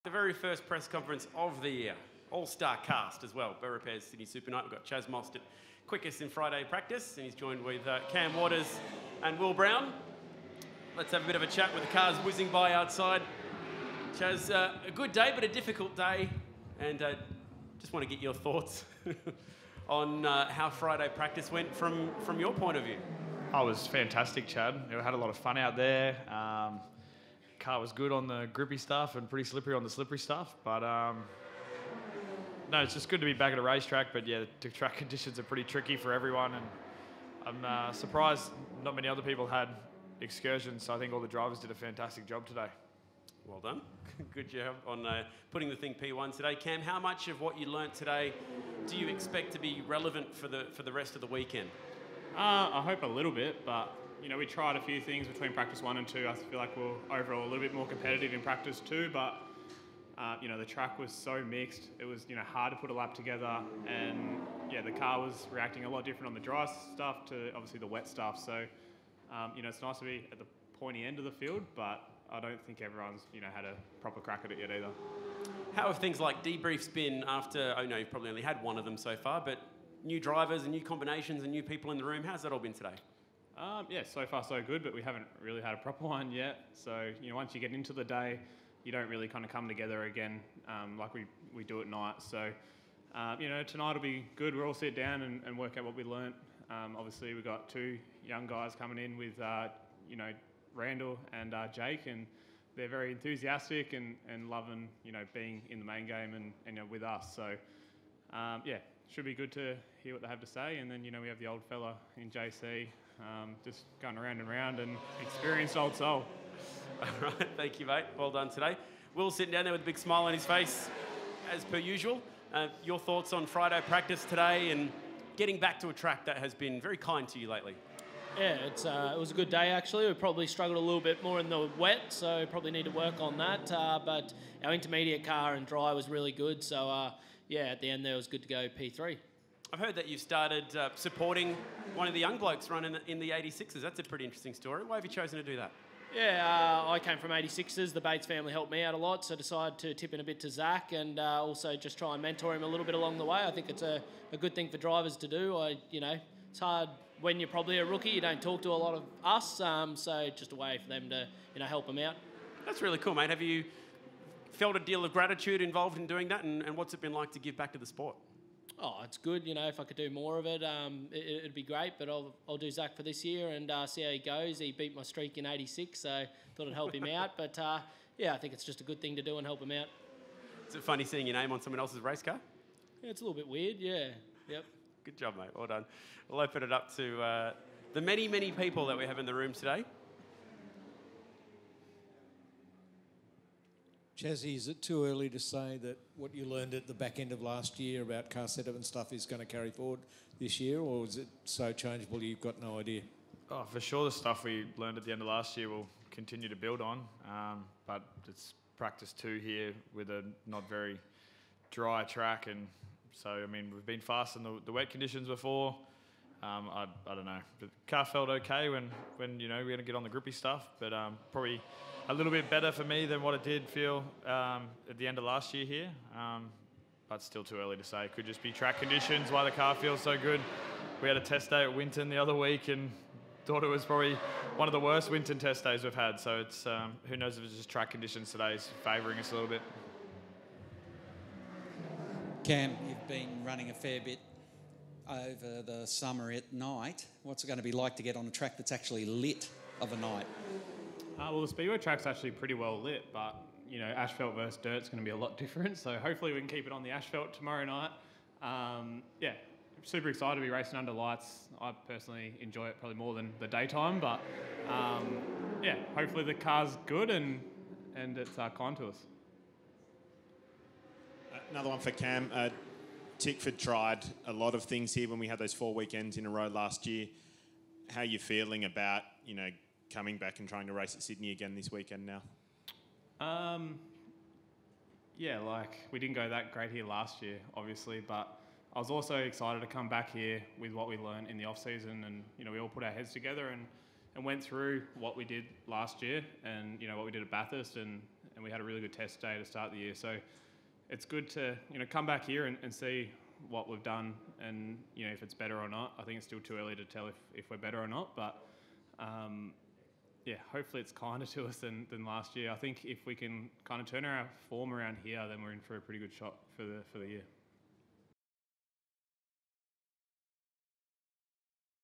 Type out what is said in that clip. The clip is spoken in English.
The very first press conference of the year. All-star cast as well. Beaurepaires Sydney SuperNight. We've got Chaz Mostert, quickest in Friday practice, and he's joined with Cam Waters and Will Brown. Let's have a bit of a chat with the cars whizzing by outside. Chaz, a good day, but a difficult day, and just want to get your thoughts on how Friday practice went from your point of view. Oh, it was fantastic, Chad. We had a lot of fun out there. Car was good on the grippy stuff and pretty slippery on the slippery stuff. But no, it's just good to be back at a racetrack. But yeah, the track conditions are pretty tricky for everyone, and I'm surprised not many other people had excursions. So I think all the drivers did a fantastic job today. Well done. Good job on putting the thing P1 today. Cam, how much of what you learnt today do you expect to be relevant for the rest of the weekend? I hope a little bit, but you know, we tried a few things between practice 1 and 2. I feel like we're overall a little bit more competitive in practice 2, but you know, the track was so mixed. It was, you know, hard to put a lap together, and yeah, the car was reacting a lot different on the dry stuff to obviously the wet stuff. So you know, it's nice to be at the pointy end of the field, but I don't think everyone's, you know, had a proper crack at it yet either. How have things like debriefs been after, oh no, you've probably only had one of them so far, but new drivers and new combinations and new people in the room, how's that all been today? Yeah, so far so good, but we haven't really had a proper one yet. So, you know, once you get into the day, you don't really kind of come together again like we do at night. So, you know, tonight will be good. We'll all sit down and work out what we learnt. Obviously, we've got 2 young guys coming in with, you know, Randall and Jake, and they're very enthusiastic and loving, you know, being in the main game and you know, with us. So, yeah, should be good to hear what they have to say. And then, you know, we have the old fella in JC, just going around and round, and experienced old soul. All right, thank you, mate. Well done today. Will's sitting down there with a big smile on his face, as per usual. Your thoughts on Friday practice today and getting back to a track that has been very kind to you lately? Yeah, it was a good day actually. We probably struggled a little bit more in the wet, so probably need to work on that. But our intermediate car and dry was really good, so yeah, at the end there it was good to go P3. I've heard that you've started supporting one of the young blokes running in the 86s. That's a pretty interesting story. Why have you chosen to do that? Yeah, I came from 86s. The Bates family helped me out a lot, so decided to tip in a bit to Zach and also just try and mentor him a little bit along the way. I think it's a good thing for drivers to do. You know, it's hard when you're probably a rookie. You don't talk to a lot of us, so just a way for them to, you know, help them out. That's really cool, mate. Have you felt a deal of gratitude involved in doing that, and what's it been like to give back to the sport? Oh, it's good. You know, if I could do more of it, it'd be great. But I'll do Zach for this year and see how he goes. He beat my streak in 86, so thought I'd help him out. But yeah, I think it's just a good thing to do and help him out. Is it funny seeing your name on someone else's race car? Yeah, it's a little bit weird. Yeah. Yep. Good job, mate. Well done. We'll open it up to the many, many people that we have in the room today. Chazzy, is it too early to say that what you learned at the back end of last year about car setup and stuff is going to carry forward this year, or is it so changeable you've got no idea? Oh, for sure, the stuff we learned at the end of last year will continue to build on. But it's practice 2 here with a not very dry track, and so I mean we've been fast in the wet conditions before. I don't know. The car felt okay when you know we had to get on the grippy stuff, but probably a little bit better for me than what it did feel at the end of last year here. But still too early to say. It could just be track conditions why the car feels so good. We had a test day at Winton the other week and thought it was probably one of the worst Winton test days we've had. So it's who knows if it's just track conditions today is favouring us a little bit. Cam, you've been running a fair bit over the summer at night. What's it going to be like to get on a track that's actually lit of a night? Well, the Speedway track's actually pretty well lit, but, you know, asphalt versus dirt's going to be a lot different, so hopefully we can keep it on the asphalt tomorrow night. Yeah, super excited to be racing under lights. I personally enjoy it probably more than the daytime, but, yeah, hopefully the car's good and it's kind to us. Another one for Cam. Tickford tried a lot of things here when we had those 4 weekends in a row last year. How are you feeling about, you know, coming back and trying to race at Sydney again this weekend now? Yeah, like we didn't go that great here last year, obviously, but I was also excited to come back here with what we learned in the off season, and you know we all put our heads together and went through what we did last year and you know what we did at Bathurst and and we had a really good test day to start the year. So it's good to come back here and see what we've done, and if it's better or not. I think it's still too early to tell if we're better or not, but yeah, hopefully it's kinder to us than last year. I think if we can kind of turn our form around here, then we're in for a pretty good shot for the year.